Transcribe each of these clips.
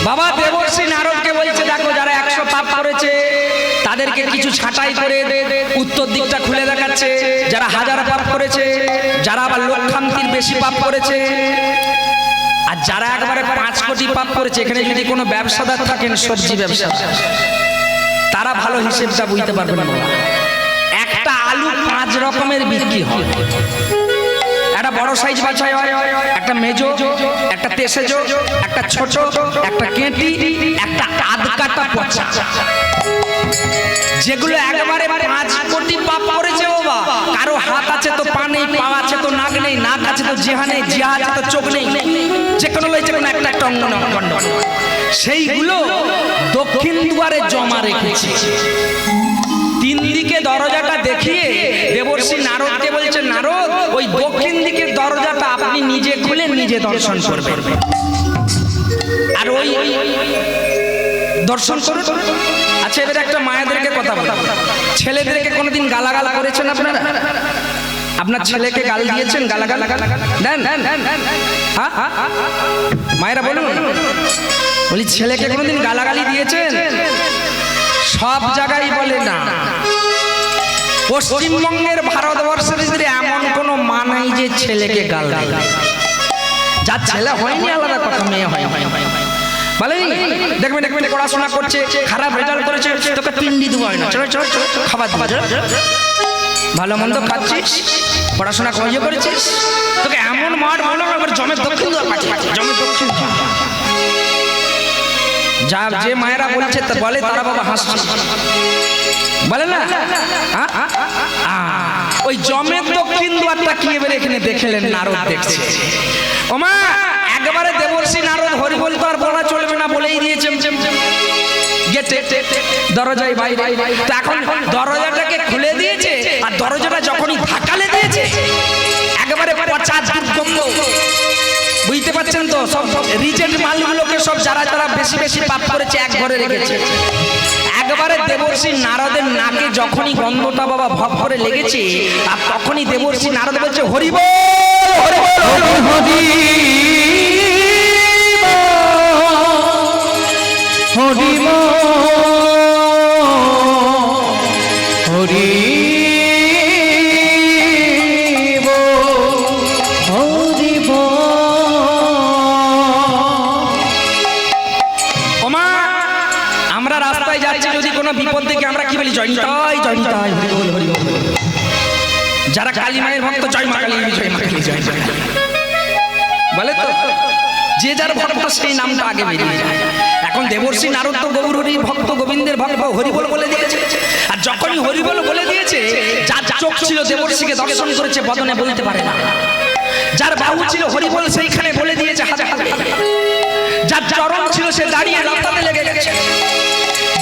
বাবা দেবর্ষি নারদকে বলছে দেখো যারা 100 পাপ করেছে তাদেরকে কিছু ছাঁটাই করে উত্তর দিকটা খুলে দেখাচ্ছে, যারা 1000 পাপ করেছে, যারা আবার লক্ষান্তির বেশি পাপ করেছে, আর যারা একবারে 5 কোটি পাপ করেছে, এখানে যদি কোনো ব্যবসাদার থাকেন সবজি ব্যবসা, তারা ভালো হিসেবটা বুঝতে পারবেন না। একটা আলু 5 রকমের বিক্রি হয়, একটা বড় সাইজ বাছাই হয়, একটা মেজো, একটা তেসেজো, একটা ছোট, একটা কেঁটি, একটা আধকাটা পচা। যেগুলো একবারে 5 কোটি পাপ করেছে বাবা, কারো হাত আছে তো পা নেই, পা আছে তো নাক নেই, নাক আছে তো জিহা নেই, জিহা আছে তো চোখ নেই, যে কোনো একটা অঙ্গ নখণ্ড, সেইগুলো দক্ষিণ দুয়ারে জমা রেখেছে। 3 দিকে দরজাটা দেখিয়ে দেবর্ষি নারদকে বলছে, নারদ ওই দক্ষিণ দিকের দরজাটা আপনি নিজে খুলে নিজে দর্শন করবেন, আর ওই দর্শন করুন। আচ্ছা, এবারে একটা মায়েদেরকে কথা বলবো, ছেলেদেরকে কোনোদিন গালাগাল করেছেন আপনারা? আপনার ছেলেকে গাল দিয়েছেন? গালাগাল দেন? হ্যাঁ মায়েরা বলুন, বলি ছেলেকে কোনোদিন গালাগালি দিয়েছেন? সব জায়গায় বলে না। পশ্চিমবঙ্গের ভারতবর্ষের ভিতরে এমন কোন মা নাই যে ছেলেকে গাল দেয়। যার ছেলে হয়নি আলাদা কথা, মেয়ে হয় বলে দেখবেন পড়াশোনা করছে, খারাপ রেজাল্ট করেছে, তোকে পিন্ডি দেবো না, চলো চলো খাবার দেবো, ভালো মন্দ খাচ্ছিস, পড়াশোনা করিয়ে করেছিস, তোকে এমন মার মনে হয় জমের দক্ষিণ দুয়ার পাঠিয়ে, জমের দক্ষিণ যা যে মায়েরা বলছে বলে তারা বাবা হাসছে, বলে না ওই জমের দক্ষিণ দুয়ারটা কি এবারে এখানে দেখলেন নারদ দেখছে। ওমা একবারে দেবর্ষি নারদ হরিবল তো আর বলা চলবে না, বলেই দিয়েছে গেটে দরজায় বাইরে। তো এখন দরজাটাকে খুলে দিয়েছে, আর দরজাটা যখনই ধাক্কালে দিয়েছে একেবারে পচা দুর্গন্ধ, বুঝতে পারছেন তো? সব রিজেক্ট মালগুলোকে সব যারা যারা বেশি বেশি পাপ করেছে এক ঘরে রেখেছে। একবারে দেবর্ষি নারদের নাকে যখনই গন্ধটা বাবা ভব করে লেগেছে, আর তখনই দেবর্ষি নারদ বলছে হরিবল যারা কালী মায়ের ভক্ত জয় মা কালী, জয় মা কালী, জয় জয় বলে তো, যে যার ভক্ত সেই নামটা আগে বেরিয়ে যায়। এখন দেবর্ষি নারদ তো গৌর হরি ভক্ত, গোবিন্দের ভক্ত, হরিবল বলে দিয়েছে। আর যখনই হরিবল বলে দিয়েছে, যার চোখ ছিল দেবর্ষিকে দর্শন করেছে, বদনে বলতে পারে না। যার বাহু ছিল হরিবল সেইখানে বলে দিয়েছে হাতে হাতে। যার চরণ ছিল সে দাঁড়িয়ে লতাতে লেগে গেছে।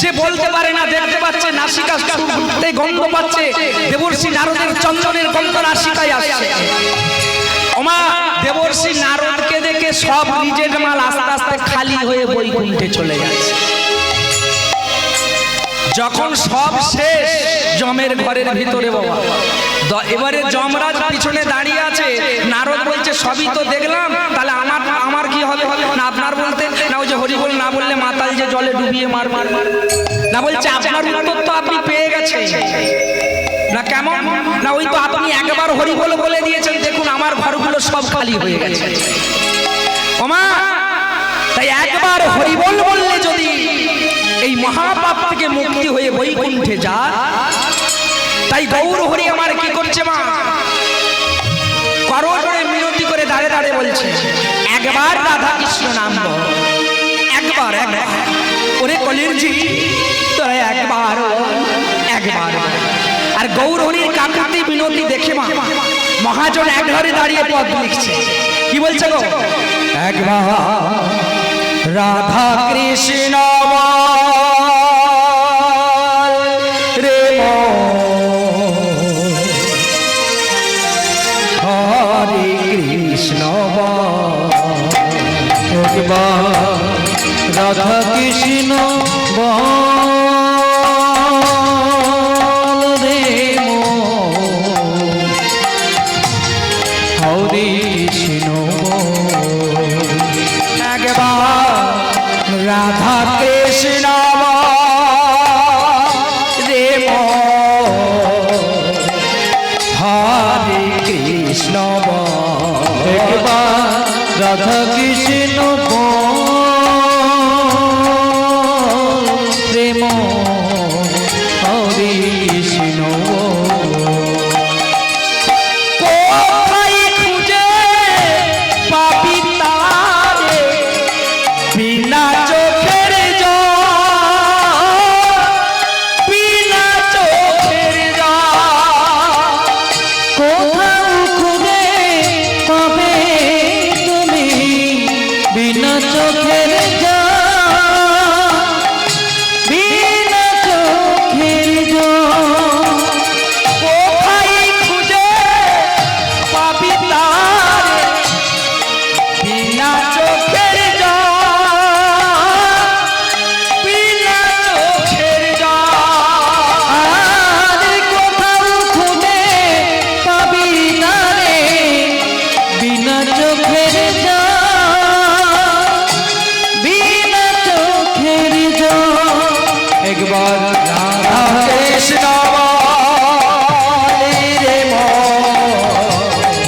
যে বলতে পারে না, দেখতে পাচ্ছে নাসিকা গন্ধ পাচ্ছে, দেবর্ষি নারদের চন্দনের গন্ধ নাসিকায় আসছে। ওমা দেবর্ষি নারদকে দেখে সব রিজেক্ট মাল আস্তে আস্তে খালি হয়ে বৈকুণ্ঠে চলে যাচ্ছে। যখন সব শেষ জমের ঘরের ভিতরে বাবা, এবারে যমরাজ পিছনে দাঁড়িয়ে আছে। নারদ বলছে সবই তো দেখলাম, তাহলে আমার কি হবে? না আপনার বলতে না, ওই যে হরিবল না বললে মাতাল যে জলে ডুবিয়ে মার না, বলছে আপনার উত্তর তো আপনি পেয়ে গেছেন না। কেমন না, ওই তো আপনি একবার হরিবল বলে দিয়েছেন, দেখুন আমার ঘরগুলো সব খালি হয়ে গেছে। ওমা তাই একবার হরিবল বললে যদি এই মহাপাপ থেকে মুক্তি হয়ে বৈকুণ্ঠে যায়, তাই গৌর হরি আমার কি করছে মা, করজোড়ে মিনতি করে দাঁড়ে দাঁড়ে বলছে একবার রাধা কৃষ্ণ নাম বল, একবার একবার ওরে কলির জি তোরা একবার একবার। আর গৌর হরির কাকাতে মিনতি দেখে মা মহাজন এক ঘরে দাঁড়িয়ে পদ লিখছে, কি বলছে গো? একবার রাধা কৃষ্ণ রে হরে কৃষ্ণ রাধা কৃষ্ণ রে হরে কৃষ্ণ একবার রাধা কৃষ্ণ রে হরে কৃষ্ণ একবার রাধা কৃষ্ণ প্রেম হরে কৃষ্ণ কোথায় খুঁজে পাবি তারে বিনা চোখের জল বিনা চোখের জল কোথাও খুঁজে পাবে তুমি বিনা চোখের বিনা চোখের কোথায় খুঁজে পাবি তারে বিনা চোখের জল বিনা চোখের জল আর কোথাও খুঁজে পাবি না রে বিনা চোখের বিনা চোখের একবার রাধা কৃষ্ণ রে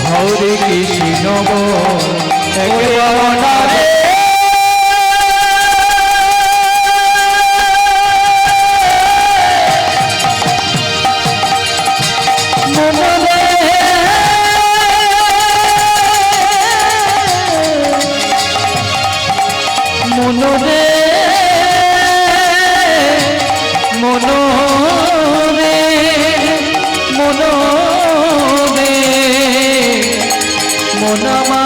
হরে কৃষ্ণ একবার রে মনোরে মনোরে মনোরে মনমা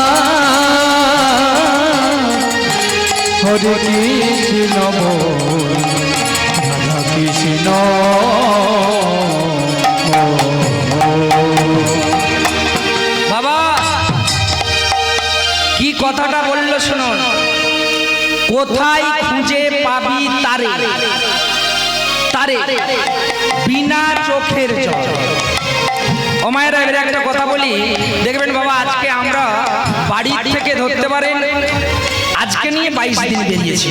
হরে কৃষ্ণ রাধা কৃষ্ণ বাবা কি কথাটা বললো শুনুন কোথায় খুঁজে পাবি তারে তারে বিনা চোখের জল ও মায়েরা এবার একটা কথা বলি দেখবেন বাবা আজকে আমরা বাড়ি থেকে ধরতে পারেন আজকে নিয়ে 22 দিন বেরিয়েছি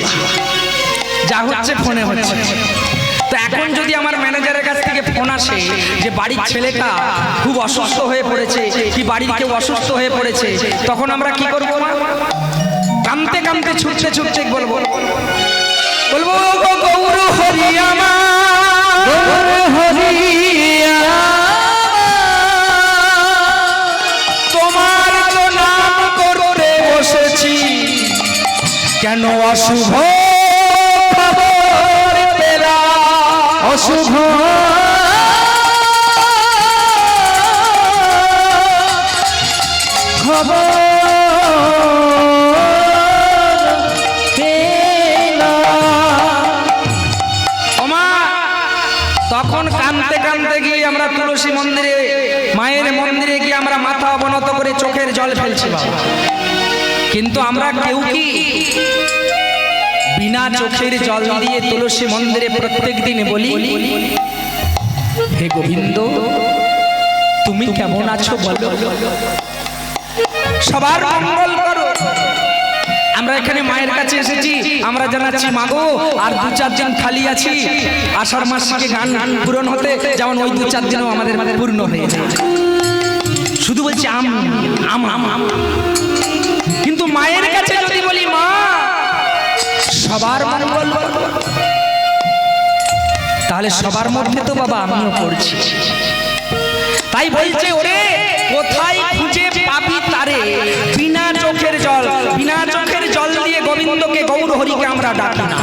যা হচ্ছে ফোনে হচ্ছে তো এখন যদি আমার ম্যানেজারের কাছ থেকে ফোন আসে যে বাড়ির ছেলেটা খুব অসুস্থ হয়ে পড়েছে কি বাড়ির কেউ অসুস্থ হয়ে পড়েছে তখন আমরা কি করবো কামতে কামতে ছুটতে ছুটতে বলবো বলবো গো গৌর হরি আমার হরিয়া তোমার তো নাম করতে বসেছি কেন অশুভ খবর পেলা অশুভ খবর তখন কাঁদতে কাঁদতে গিয়ে আমরা তুলসী মন্দিরে মায়ের মন্দিরে গিয়ে আমরা মাথা অবনত করে চোখের জল ফেলছি বাবা কিন্তু আমরা কেউ কি বিনা চোখের জল দিয়ে তুলসী মন্দিরে প্রত্যেক দিন বলি হে গোবিন্দ তুমি কেমন আছো বলো সবার মঙ্গল করো আমরা এখানে মায়ের কাছে এসেছি আমরা জানাচ্ছি মাগো আর 2-4 দিন খালি আছি আষাঢ় মাসকে গান পূরণ হতে যেমন ওই 2-4 দিনও আমাদের পূর্ণ হয়ে যায় শুধু বলছি আম আম আম আম কিন্তু মায়ের কাছে যদি বলি মা সবার মঙ্গল করো তাহলে সবার মধ্যে তো বাবা আমিও পড়ছি তাই বলছে ওরে কোথায় খুঁজে পাবি তারে বিনা চোখের জল বিনা চোখের জল দিয়ে গোবিন্দকে গৌর হরিকে আমরা ডাকি না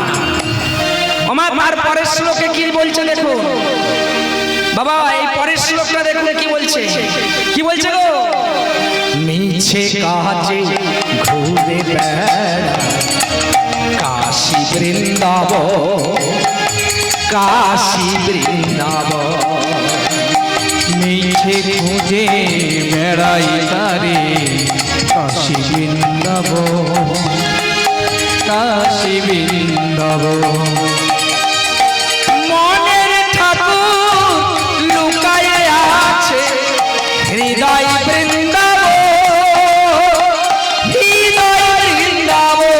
আমার তার পরের শ্লোকে কি বলছে দেখো বাবা এই পরের শ্লোকটা দেখুন কি বলছে গো মিছে কাজে ঘুরে বেড়া কাশী বৃন্দাবন মিছে খুঁজে বেড়াই তারে কাশী বৃন্দাবন মনের ঠাকুর লুকায়ে আছে হৃদয় বৃন্দাবন হৃদয় বৃন্দাবন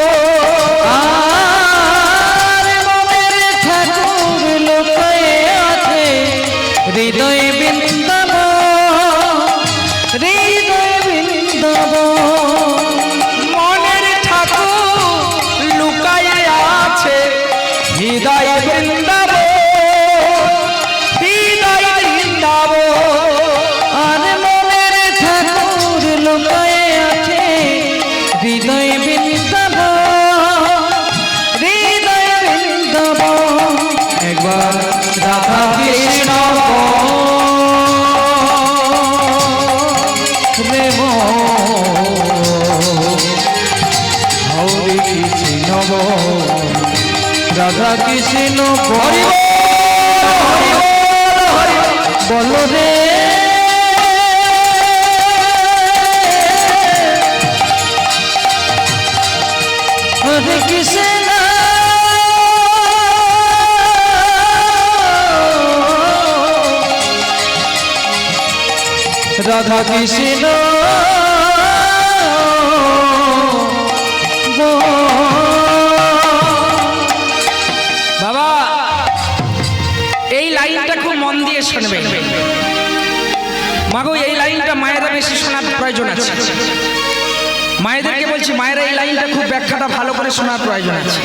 রাধা কৃষ্ণ হরি বল, হরি বল, হরি বল। বলো রে হরে কৃষ্ণ রাধা কৃষ্ণ বাবা এই লাইনটা খুব মন দিয়ে শুনবে মাগো, এই লাইনটা মায়েরা বেশি শোনার প্রয়োজন আছে। মায়েদেরকে বলছি, মায়েরা এই লাইনটা খুব ব্যাখ্যাটা ভালো করে শোনার প্রয়োজন আছে।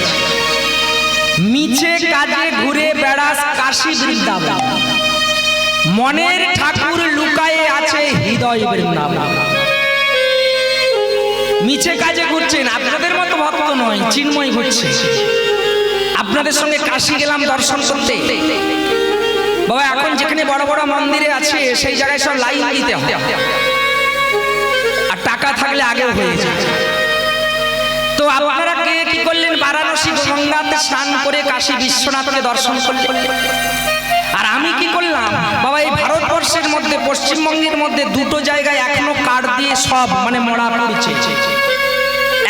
মিছে কাজে ঘুরে বেড়াস কাশী বৃন্দাবন, মনের ঠাকুর লুকায়ে আছে হৃদয় বৃন্দাবন। মিছে কাজে ঘুরছেন, আপনাদের মতো ভক্ত নয়, চিন্ময় ঘুরছে। আপনাদের সঙ্গে কাশী গেলাম দর্শন করতে বাবা। এখন যেখানে বড় বড় মন্দিরে আছে সেই জায়গায় সব লাইন দিতে হয়, আর টাকা থাকলে আগেও হয়ে যায়। তো আপনারা কে কি করলেন? বারাণসী গঙ্গাতে স্নান করে কাশী বিশ্বনাথকে দর্শন করলেন। আর আমি কি করলাম বাবা, এই ভারতবর্ষের মধ্যে পশ্চিমবঙ্গের মধ্যে দুটো জায়গায় এখনো কাঠ দিয়ে সব মানে মরা পড়ছে।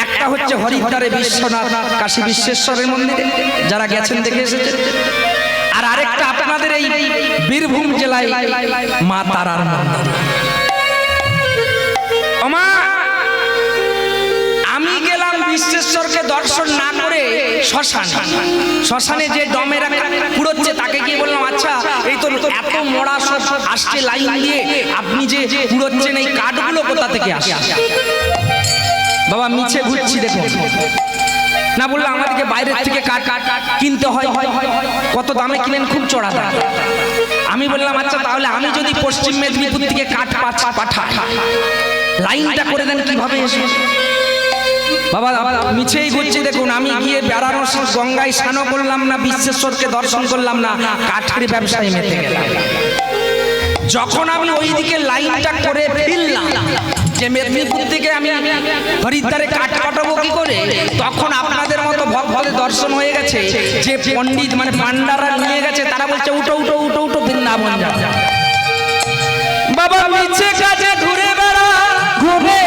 একটা হচ্ছে হরিদ্বারে বিশ্বনাথ কাশী বিশ্বেশ্বরের মন্দিরে, যারা গেছেন দেখে এসেছেন। আর আরেকটা আপনাদের এই বীরভূম জেলায় মা তারার মন্দিরে। ওমা, আমি গেলাম বিশ্বেশ্বরকে দর্শন না করে শ্মশানে যে ডমেরা পুড়োচ্ছে তাকে গিয়ে বললাম, আচ্ছা এই তো এত মোড়া সব আসছে লাইন দিয়ে, আপনি যে পুড়োচ্ছেন এই কাঠগুলো কোথা থেকে আসে? বাবা মিছে ঘুরছি দেখুন না, বললো আমাদেরকে বাইরের থেকে কাঠ কিনতে হয়। কত দামে কিনেন? খুব চড়া দাম। আমি বললাম আচ্ছা তাহলে আমি যদি পশ্চিম মেদিনীপুর থেকে কাঠ পাঠাই, লাইনটা করে দেন কিভাবে এসে? বাবা মিছেই ঘুরছি দেখুন। আমি গিয়ে বেড়ানোর গঙ্গায় স্নান করলাম না, বিশ্বেশ্বরকে দর্শন করলাম না, কাঠের ব্যবসায় মেতে গেলাম। যখন আমি ওইদিকে লাইনটা করে ফিরলাম যে মেদিনীপুর থেকে আমি হরিদ্বারে কাঠ পাঠাবো কি করে, তখন আপনাদের মতো ভক্তদের দর্শন হয়ে গেছে। যে পণ্ডিত মানে পান্ডারা নিয়ে গেছে, তারা বলছে উঠো উঠো উঠো উঠো বৃন্দাবন যাও। বাবা মিছে কাজে ঘুরে বেড়া, ঘুরে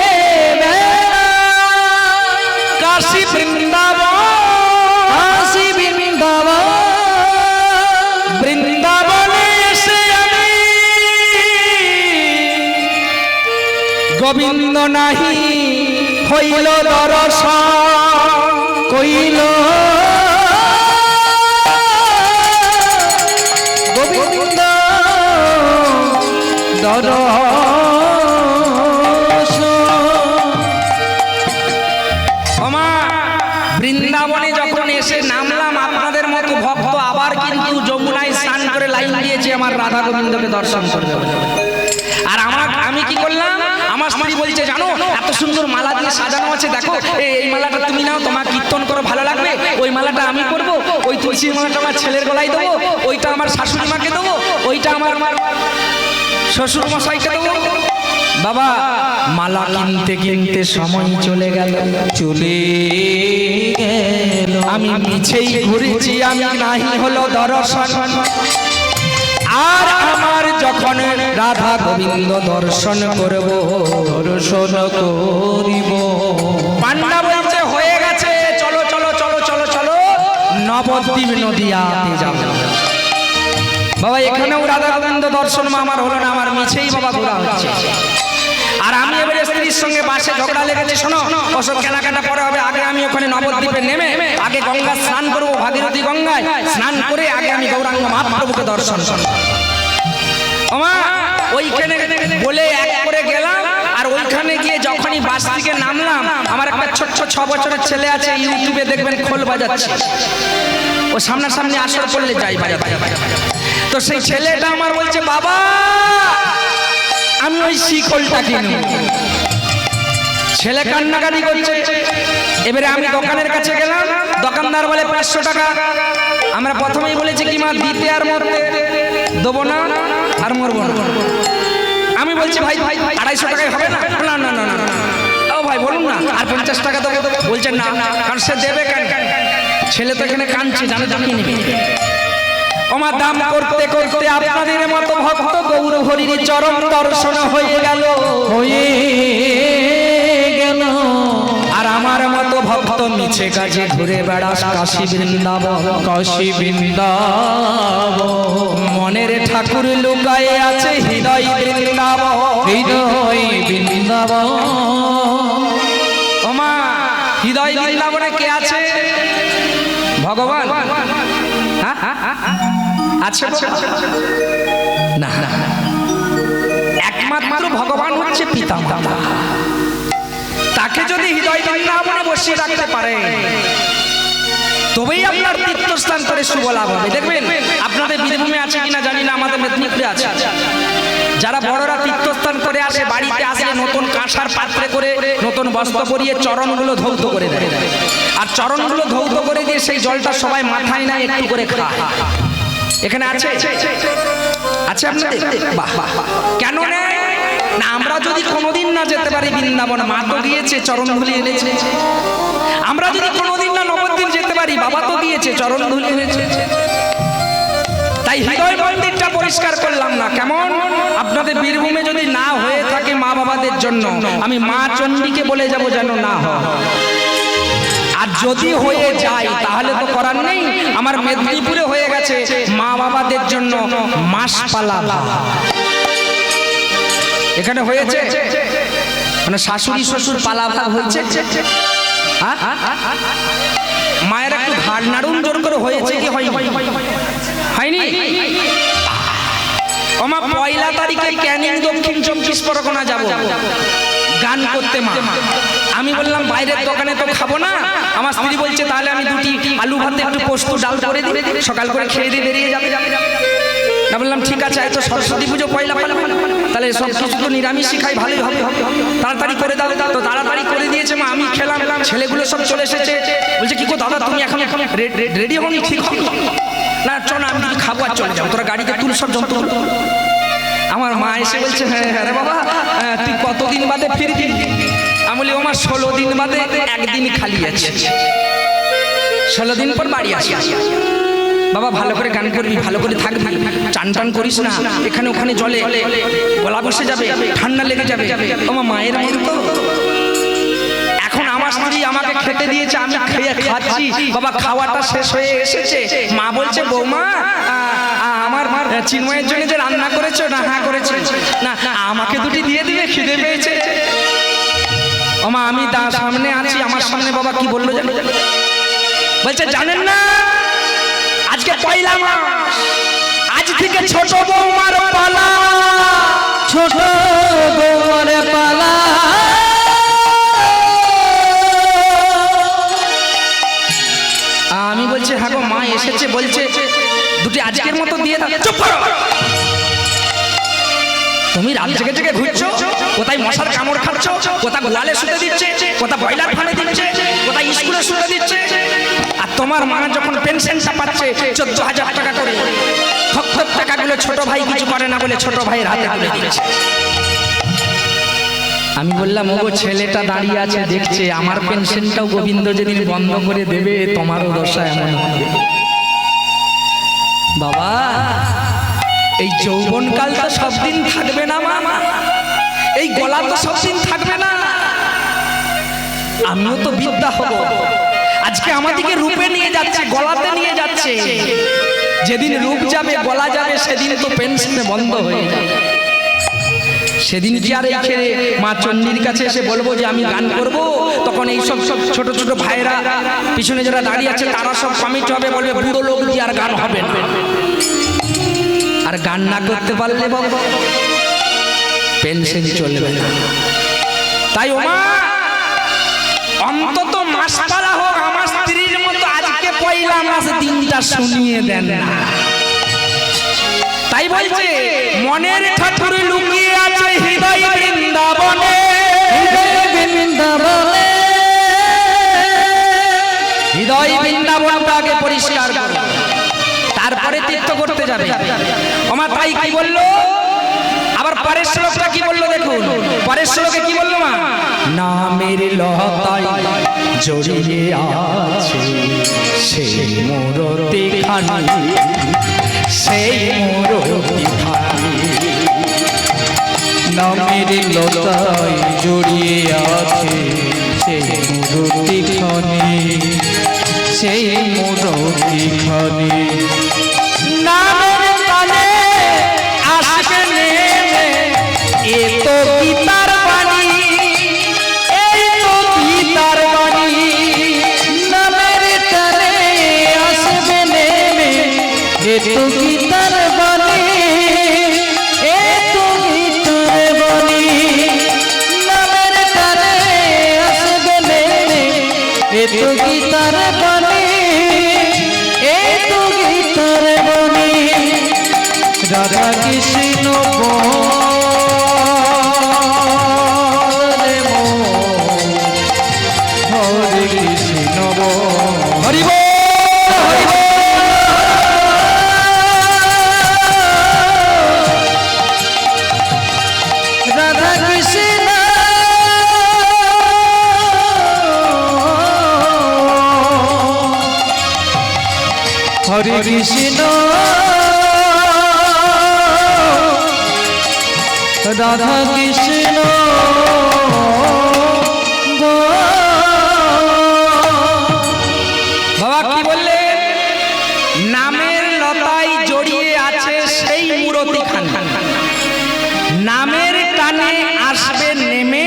কাশী বৃন্দাবন, কাশী বৃন্দাবন, বৃন্দাবনে এসে আমি গোবিন্দ নাহি হইল দর্শন, কইল গোবিন্দ বৃন্দাবনে যখন এসে নামলাম, আপনাদের মতো ভক্ত আবার কিন্তু যমুনায় স্নান করে লাইন দিয়েছে আমার রাধা গোবিন্দকে দর্শন করতে। আর আমি কি করলাম, আমার স্ত্রী বলছে জানো এত সুন্দর মালা দিয়ে সাজানো আছে, দেখো এই মালাটা তুমি নাও, তোমার কীর্তন করো ভালো লাগবে। ওই মালাটা আমি করব, ওই তুলসীর মালাটা আমার ছেলের গলায় দেবো, ওইটা আমার শাশুড়ি মাকে দেবো, ওইটা আমার শ্বশুর মশাইকে দেবো। বাবা মালা কিনতে কিনতে সময় চলে গেল, চলে গেল। আমি মিছেই ঘুরেছি, আমি নাহি হলো দর্শন। আর আমার যখন রাধা গোবিন্দ দর্শন করব, দর্শন করিব, পান্ডা বলছে হয়ে গেছে, চলো চলো চলো চলো চলো নবদ্বীপ নদিয়াতে যাব। বাবা এখানেও রাধা গোবিন্দ দর্শন আমার হলো না, আমার মিছেই বাবা ঘোরা হচ্ছে। আর আমি এবারে স্ত্রীর সঙ্গে বাসে ঝগড়া লেগেছে, শোনো ওসব কেনাকাটা পরে হবে, আগে আমি ওখানে নবদ্বীপে নেমে আগে গঙ্গা স্নান করবো, ভাগীরথী গঙ্গায় স্নান করে আগে আমি গৌরাঙ্গ মহাপ্রভুকে দর্শন করব। ওমা ওইখানে বলে এক করে গেলাম। আর ওইখানে গিয়ে যখনই বাস থেকে নামলাম, আমার একটা ছোট্ট 6 বছরের ছেলে আছে, ইউটিউবে দেখবেন খোল বাজাচ্ছে, ও সামনাসামনি আসর পড়লে যাই বাজাতে। তো সেই ছেলেটা আমার বলছে বাবা আমি ওই শিকলটা কিনব। ছেলে কান্নাকাটি করছে। এবারে আমি দোকানের কাছে গেলাম, দোকানদার বলে 500 টাকা। আমরা প্রথমেই বলেছি কি মা দিতে আর মরতে দেবো না, আর মরবো না। আমি বলছি ভাই 250 টাকায় হবে না? না না না না ও ভাই বলুন না, আর 50 টাকা দেবো। বলছেন না, কারণ সে দেবে কেন? ছেলে তো এখানে কাঁদছে, জানো জানি নেবে। আমার দাম করতে করতে আপনাদের মতো ভক্ত গৌর হরির চরণ দর্শন হয়ে গেল। আর আমার মতো ভক্ত মিছে কাজে ঘুরে বেড়াস কাশী বৃন্দাবন। মনের ঠাকুর লুকায়ে আছে হৃদয় বৃন্দাবন। ওমা, হৃদয় বৃন্দাবনে কে আছে? ভগবান আছে না? একমাত্র ভগবান হচ্ছে পিতা মাতা। তাকে যদি হৃদয় বৃন্দাবনে বসিয়ে রাখতে পারে তবেই আপনার তীর্থস্থান করে শুভ লাভ হবে। দেখবেন আপনাদের বীরভূমে আছে কিনা জানি না, আমাদের মেদিনীপুরে আছে। যারা বড়রা তীর্থস্থান করে আসে, বাড়িতে আসলে নতুন কাঁসার পাত্রে করে নতুন বস্ত্র পরিয়ে চরণগুলো ধৌত করে দেয়। আর চরণগুলো ধৌত করে দিয়ে সেই জলটা সবাই মাথায় না একটু করে খায়। এখানে আছে আছে আপনাদের? বাহ, কেন নেই? না, আমরা যদি কোনোদিন না যেতে পারি বৃন্দাবন, মা তো গিয়েছে চরণ ধুলি এনেছে। আমরা যদি কোনোদিন না নবদ্বীপ যেতে পারি, বাবা তো গিয়েছে চরণ ধুলি এনেছে। তাই হৃদয় মন্দিরটা পরিষ্কার করলাম না। কেমন? আপনাদের বীরভূমে যদি না হয়ে থাকে মা বাবাদের জন্য, আমি মা চণ্ডীকে বলে যাব যেন না হয়। আর যদি হয়ে যায় তাহলে তো করার নেই। আমার মেদিনীপুরে হয়ে গেছে মা বাবাদের জন্য মাসপালা। এখানে হয়েছে মানে শাশুড়ি শ্বশুর পালা ভাগ হয়েছে। মায়ের একটু ঘাড় নাড়ুন জোর করে হয়েছে কি হয়নি? আমার পয়লা তারিখে ক্যানিং দক্ষিণ 24 পরগনা যাব গান করতে। মা আমি বললাম বাইরের দোকানে তো খাবো না। আমার স্ত্রী বলছে তাহলে আমি দুটি আলু ভাতে একটু পোস্ত ডাল করে দিই, সকাল করে খেয়ে দিয়ে বেরিয়ে যাবে। না বললাম ঠিক আছে, এত সরস্বতী পুজো পয়লা তাহলে সব কিছু তো নিরামিষই খাই, ভালোই হবে, তাড়াতাড়ি করে দাও। তো তাড়াতাড়ি করে দিয়েছে মা, আমি খেলাম। ছেলেগুলো সব চলে এসেছে। বলছে কি গো দাদা তুমি এখন রেডি হওনি? ঠিক না, চ না, আমি খাবো আর চলে যাবো, তোরা গাড়িতে তুল সব যন্ত্র। আমার মা এসে বলছে হ্যাঁ রে বাবা, তুই কতদিন বাদে ফিরবি? আমি বলি আমার 16 দিন বাদে একদিন খালি আছে, 16 দিন পর বাড়ি আসি। বাবা ভালো করে গান করবি, ভালো করে থাকবি, চান টান করিস না, এখানে ওখানে জলে গলা বসে যাবে, ঠান্ডা লেগে যাবে। আমার মায়ের মন তো। এখন আমার স্ত্রী আমাকে খেতে দিয়েছে, আমি খেয়ে খাচ্ছি। বাবা খাওয়াটা শেষ হয়ে এসেছে, মা বলছে বৌমা আমার চিন্ময়ের জন্য যে রান্না করেছো না? হ্যাঁ করেছি। না আমাকে দুটি দিয়ে দিবে, খিদে পেয়েছে। ওমা আমি সামনে আছি, আমার সামনে বাবা কি বললো জানেন? বলছে জানেন না আজকে পয়লা মাস, আজ থেকে ছোট বৌমার পালা, ছোট বৌমার পালা। আমি বলছি হ্যাঁ গো মা এসেছে, বলছে দুটি আজকের মতো দিয়ে দাও। চুপ করো, তুমি রাত জেগে জেগে ঘুরছো, কোথায় মশার কামড় খাচ্ছ, কোথায় গোয়ালে শুতে দিচ্ছে, কোথায় ব্রয়লার ফার্মে দিচ্ছে, কোথায় স্কুলে শুতে দিচ্ছে। আর তোমার মা যখন পেনশনটা পাচ্ছে 14,000 টাকা করে, থক টাকাগুলো ছোট ভাই কিছু করে না বলে ছোট ভাইয়ের হাতে তুলে দিয়েছে। আমি বললাম ওগো ছেলেটা দাঁড়িয়ে আছে দেখছে, আমার পেনশনটাও গোবিন্দ যেদিন বন্ধ করে দেবে তোমারও দশা এমন হবে। বাবা এই যৌবনকাল তো সব দিন থাকবে না মা, এই গলা তো সব দিন থাকবে না। আমিও তো বিদ্যা হব। আজকে আমাদেরকে রূপে নিয়ে যাচ্ছে, গলাতে নিয়ে যাচ্ছে। যেদিন রূপ যাবে, গলা যাবে, সেদিন তো পেনশনে বন্ধ হয়ে যাবে। সেদিন কি আর এই মা চণ্ডীর কাছে এসে বলবো যে আমি গান করব? তখন এই সব ছোট ছোট ভাইরা পিছনে যারা দাঁড়িয়ে আছে তারা সব কমিটি হবে, বলবে বুড়ো লোক দিয়ে আর গান হবে না। আর গান না করতে পারলে বাবা পেনশন চলবে না। তাই ওমা অন্তত মাসপালা হোক, আমার স্ত্রীর মতো আজকে পয়লা মাস দিনটা শুনিয়ে দেন না। তাই বলছে মনের ঠাকুর লুকিয়ে আছে হৃদয় বৃন্দাবনে, হৃদয় বৃন্দাবনটাকে পরিষ্কার করো, তারপরে তীর্থ করতে যাবে। আমার তাই কি বললো? আবার পরের শ্লোকটা কি বললো দেখুন, পরের শ্লোকে কি বললো মা? নামের লতায় জড়িয়ে আছে সেই মূরতি খানি, সেই মূরতি খানি। নামের লতায় জড়িয়ে আছে সেই মূরতি খানি, সেই মূরতি খানি। নামের কানে আসবে নেমে এ তো গীতার বাণী, এই তো গীতার বাণী। নামের টানে আসবে নেমে এ তো গীতার বাণী, এ তো গীতার বাণী। নামের টানে আসবে নেমে এ তো গীতার বাণী, এ তো গীতার বাণী। রাধা কৃষ্ণ বলে মন, হরে কৃষ্ণ হরি বল, হরি বল। রাধা কৃষ্ণ হরে কৃষ্ণ, রাধা কৃষ্ণ বাবা কি বললেন? নামের লতায় জড়িয়ে আছে সেই মূরতি খানি, নামের টানে আসবে নেমে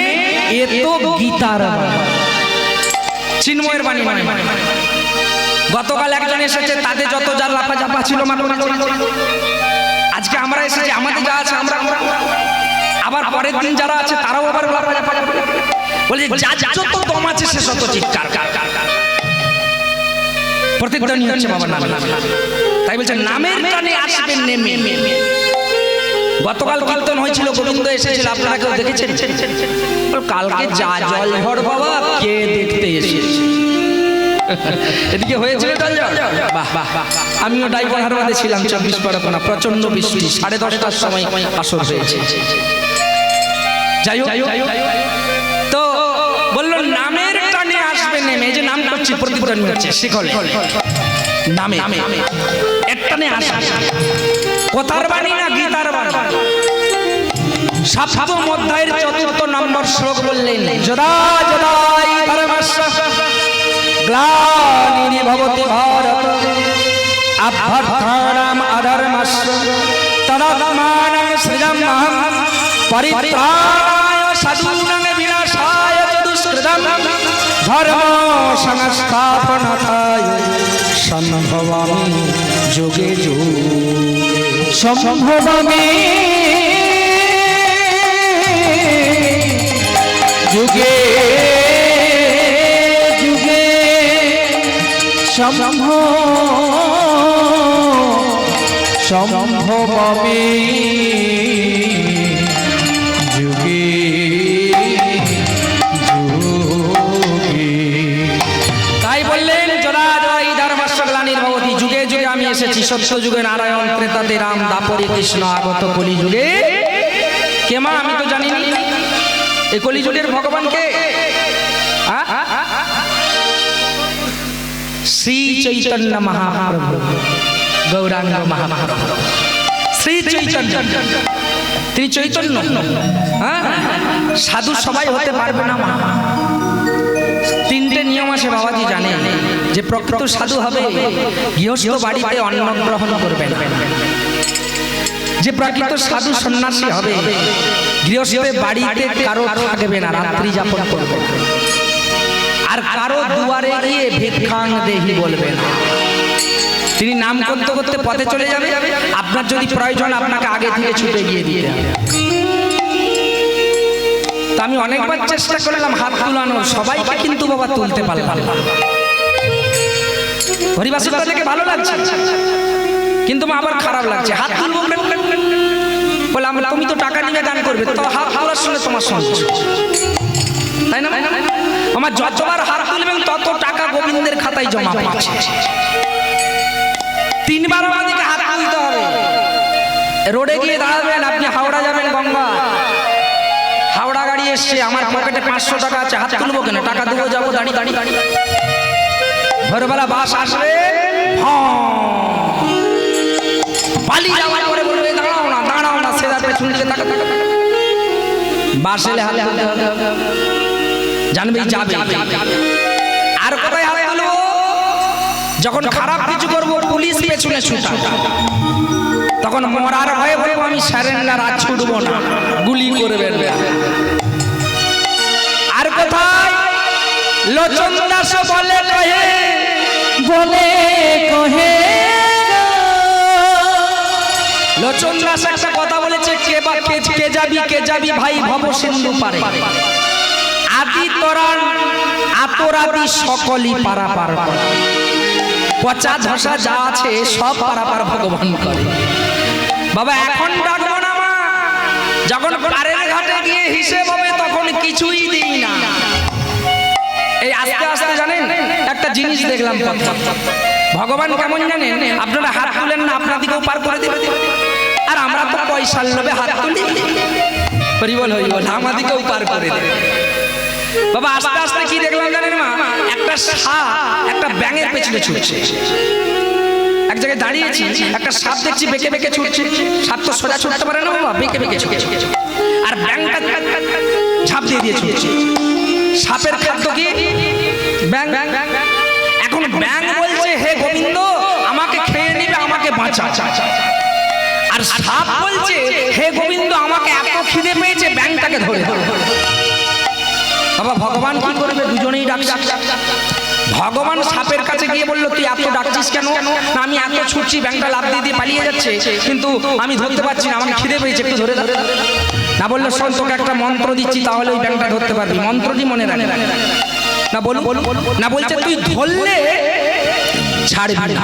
এ তো গীতার বাণী। চিন্ময়ের বাণী মানে গতকাল একজন এসেছে, তাদের যত যার লাফা চাপা ছিল আজকে আমরা এসেছি, আমাদের যা আছে আমরা আবার পরের দিন যারা আছে তারাও আবার লাফা চাপা বলছে যার যত দম আছে সে শত চিৎকার প্রতিধ্বনি হচ্ছে বাবার নামে। তাই বলছে নামের টানে আসবে নেমে। গতকাল কীর্তন হয়েছিল, গোবিন্দ এসেছিল, আপনারা কেউ দেখেছেন? কালকে যা জল ঝড় বাবা কে দেখতে এসেছে? এদিকে হয়েছিল জল ঝড়? বাহ বাহ, আমিও ডাইভার হারবাদে ছিলাম 24 পরগনা, প্রচন্ড বৃষ্টি, 10:30টার সময় আসর হয়েছে। যাই হোক, তো বললো নামের টানে আসবে নেমে, এই যে নাম করছি প্রতিধ্বনি হচ্ছে শিখলে নামে এর টানে আসবে। কথার বাণী না গীতার বাণী? সপ্তম অধ্যায়ের 4th নম্বর শ্লোক বললেন যদা যদাই ধর্মস্য গ্লানির্ ভবতি ভারত অভ্যর্থানাম অধর্মস্য তদাত্মানং সৃজাম্যহং পরিত্রাণায় সাধূনাং বিনাশায় চ দুষ্কৃতম ধর্ম সংস্থাপনায় সম্ভবামি যুগে যুগে। সম্ভবামি যুগে যুগে, সম্ভবামি যুগে যুগে। তাই বললেন যদা জয় ধর্মস্য গ্লানির্ ভবতি, যুগে যুগে আমি এসেছি। সত্য যুগে নারায়ণ, ত্রেতাতে রাম, দাপরে কৃষ্ণ, আগত কলি যুগে কে মা? আমি তো জানি না এই কলি যুগের ভগবান কে? শ্রী চৈতন্য মহাপ্রভু, গৌরাঙ্গ মহাপ্রভু, শ্রী চৈতন্য। তিনি চৈতন্য। সাধু সবাই হতে পারবে না মা। 3টে নিয়ম আছে বাবাজি জানে, যে প্রকৃত সাধু হবে গৃহস্থ বাড়িতে অন্ন গ্রহণ করবেন, যে প্রকৃত সাধু সন্ন্যাসী হবে গৃহস্থ বাড়িতে কারো থাকবে না, রাত্রি যাপন করবে, আর কারো দুয়ারে গিয়ে ভিক্ষাং দেহি বলবে না। তিনি নাম করতে করতে পথে চলে যাবে, আপনার যদি প্রয়োজন আপনাকে আগে থেকে ছুটে গিয়ে দিতে হবে। তো আমি অনেকবার চেষ্টা করলাম হাত তুলানোর, সবাইকে কিন্তু বাবা তুলতে পারলাম না। হরিবাসীটা দেখে ভালো লাগছে, কিন্তু আমার খারাপ লাগছে। হাত তুলবো বলে আমরা, তুমি তো টাকা নিয়ে গান করবে, তো হাত তোলার সঙ্গে তোমার সঙ্গে, তাই না? আমার যতবার হাত তুলবেন তত টাকা গোবিন্দের খাতায় জমা পাচ্ছে। 3বার আমাদেরকে হাত তুলতে হবে। রোডে গিয়ে দাঁড়াবেন, আপনি হাওড়া যাবেন গঙ্গা, হাওড়া এসছে, আমার পকেটে 500 টাকা আছে, হাত তুলবো কেন, টাকা দেবো, যাবো, দাঁড়িয়ে ভোরবেলা বাস আসবে, পালিয়ে যাওয়ার পরে বলবে দাঁড়াও না, সেদার পেছন দিকে তাকা, বাস এলে হাত তুলতে হবে, জানবেই যাবে। আর কোথায় হাত তুলবো, যখন খারাপ কিছু করবো পুলিশ পেছনে ছুটবে, তখন মরার ভয়ে বলবো আমি সারেন্ডার, আর ছুটবো না, গুলি করবে। আর কোথায় লোচন দাস বলে কহে, লোচন দাস একটা কথা বলেছে, কে যাবি ভাই ভব সিন্ধু পারে, আদি তোরান আতরাদি সকলই পারাপার করে, পচা ধসা যা আছে সব পারাপার ভগবান করে। বাবা এখন ডাকবো না মা, যখন পারের ঘাটে গিয়ে হিসেব হবে তখন কিছুই দিই না। এই আস্তে আস্তে জানেন একটা জিনিস দেখলাম, ভগবান কেমন জানেন, আপনারা হাত তুলেন না, আপনাদিকেও পার করে দেবে, আর আমরা তো পয়সার লোভে হাত তুলি, হরিবল হরিবল, আমাদিকেও পার করে দেবে। বাবা আস্তে আস্তে কি দেখলাম জানেন মা, একটা সাপ একটা ব্যাঙের পেছনে ছুটছে, এক জায়গায় দাঁড়িয়েছি, একটা সাপ দেখছি বেঁকে বেঁকে ছুটছে, সাপ তো সোজা ছুটতে পারে না বাবা, বেঁকে বেঁকে ছুটছে, আর ব্যাঙটা ঝাঁপ দিয়ে ছুটছে। সাপের খাদ্য কি ব্যাঙ, এখন ব্যাঙ বলছে হে গোবিন্দ আমাকে খেয়ে নিবে, আমাকে বাঁচা, আর সাপ বলছে হে গোবিন্দ আমাকে এত খিদে পেয়েছে ব্যাঙটাকে ধরে। বাবা ভগবান কি করবে, দুজনেই ডাকছে। ভগবান সাপের কাছে গিয়ে বললো তুই এত ডাকছিস কেন, না আমি এত ছুটছি, ব্যাঙটা লাফ দিয়ে পালিয়ে যাচ্ছে, কিন্তু আমি ধরতে পারছি না, আমাকে খিদে পেয়েছে, একটু ধরে দাও না। বললো শোন তোকে একটা মন্ত্র দিচ্ছি, তাহলে ওই ব্যাঙটা ধরতে পারবি, মন্ত্রটি মনে রাখ না। বলুন না, বলছে তুই ধরলে ছাড়বি না,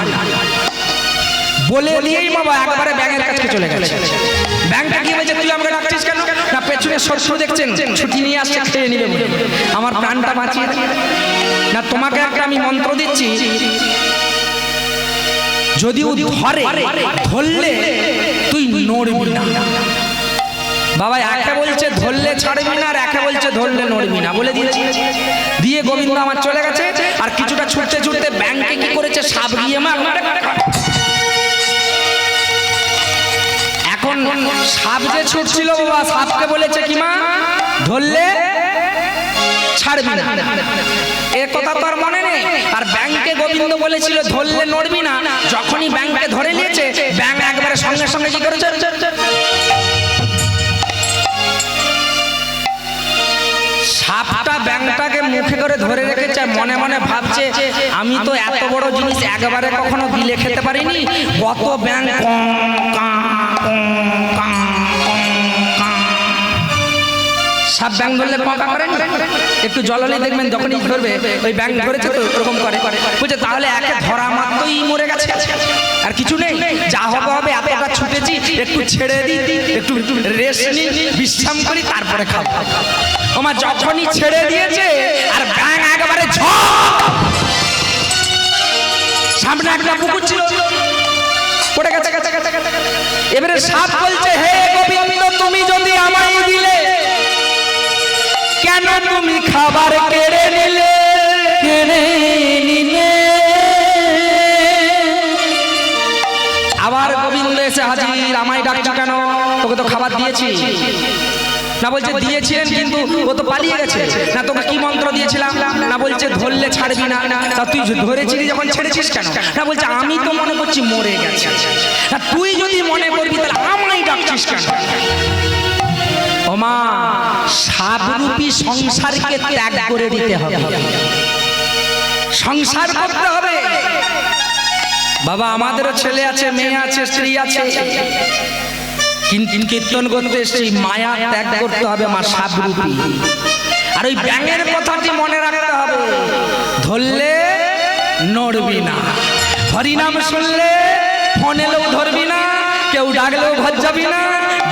বলে দিয়েই বাবা একবারে ব্যাঙের কাছে চলে গেছে। ব্যাঙটা কি বলছে তুই আমাকে ডাকছিস কেন, না পেছনে শত্রু দেখছেন ছুটি নিয়ে আসছে, খেয়ে নিবে, আমার প্রাণটা বাঁচিয়ে না, তোমাকে একটা আমি মন্ত্র দিচ্ছি, যদিও ধরলে তুই নড়বি না। বাবা একে বলছে ধরলে ছাড়বি না, আর একে বলছে ধরলে নড়বি না, বলে দিয়েছি। দিয়ে গোবিন্দ আমার চলে গেছে, আর কিছুটা ছুটতে ছুটতে ব্যাঙকে কি করেছে, সাপ গিয়ে এখন সাপ যে ছুটছিল বাবা, সাপকে বলেছে কি মা ধরলে ছাড়বি না, এ কথা তোর মনে নেই। আর ব্যাঙকে গোবিন্দ বলেছিল ধরলে নড়বি না, যখনই ব্যাঙকে ধরে নিয়েছে ব্যাঙ একবারে সঙ্গে সঙ্গে কি করেছে, সাপটা ব্যাঙটাকে মুখে করে ধরে রেখেছে, মনে মনে ভাবছে আমি তো এত বড় জিনিস একবারে কখনো গিলে খেতে পারিনি, কত ব্যাঙ সাপ ব্যাঙ ধরলে পাকা করেন, একটু জলালি দেখবেন যখনই ধরবে ওই ব্যাঙ ধরেছে তো এরকম করে, বুঝছে তাহলে একে ধরা মাত্রই মরে গেছে, আর কিছু নেই, যা হবে হবে, এতটা ছুটেছি একটু ছেড়ে দিই, একটু রেস্ট নিই, বিশ্রাম করি, তারপরে খাবো। আমার যখনই ছেড়ে দিয়েছে আর ব্যাঙ একেবারে সামনে একটা পুকুর ছিল পড়ে গেছে, এবারে সাপ বলছে হে গোবিন্দ তুমি যদি আমায় দিলে, কেন তুমি খাবার কেড়ে নিলে, আবার গোবিন্দ এসে হাজির, আমায় ডাকছো কেন, তোকে তো খাবার দিয়েছি না, বলছে দিয়েছিলেন কিন্তু ও তো পালিয়ে গেছে, না তোকে কি মন্ত্র দিয়েছিলাম, না বলছে ধরলে ছাড়বি না, তা তুই ধরেছিলি যখন ছেড়েছিস কেন, না বলছে আমি তো মনে করছি মরে গেছে, না তুই যদি মনে করবি তাহলে আমায় ডাকছিস কেন। ও মা সাপরূপী সংসারকে ত্যাগ করে দিতে হবে, সংসার করতে হবে। বাবা আমাদেরও ছেলে আছে, মেয়ে আছে, স্ত্রী আছে, কীর্তন করতে এসেছি, মায়া ত্যাগ করতে হবে মা সাপরূপী। আর ওই ব্যাঙের কথাটি মনে রাখতে হবে, ধরলে নড়বি না, হরিনাম শুনলে ফোন এলেও ধরবি না, কেউ ডাকলেও ঘর যাবি না,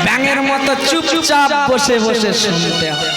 ব্যাঙের মতো চুপচাপ বসে বসে শুনতে হবে।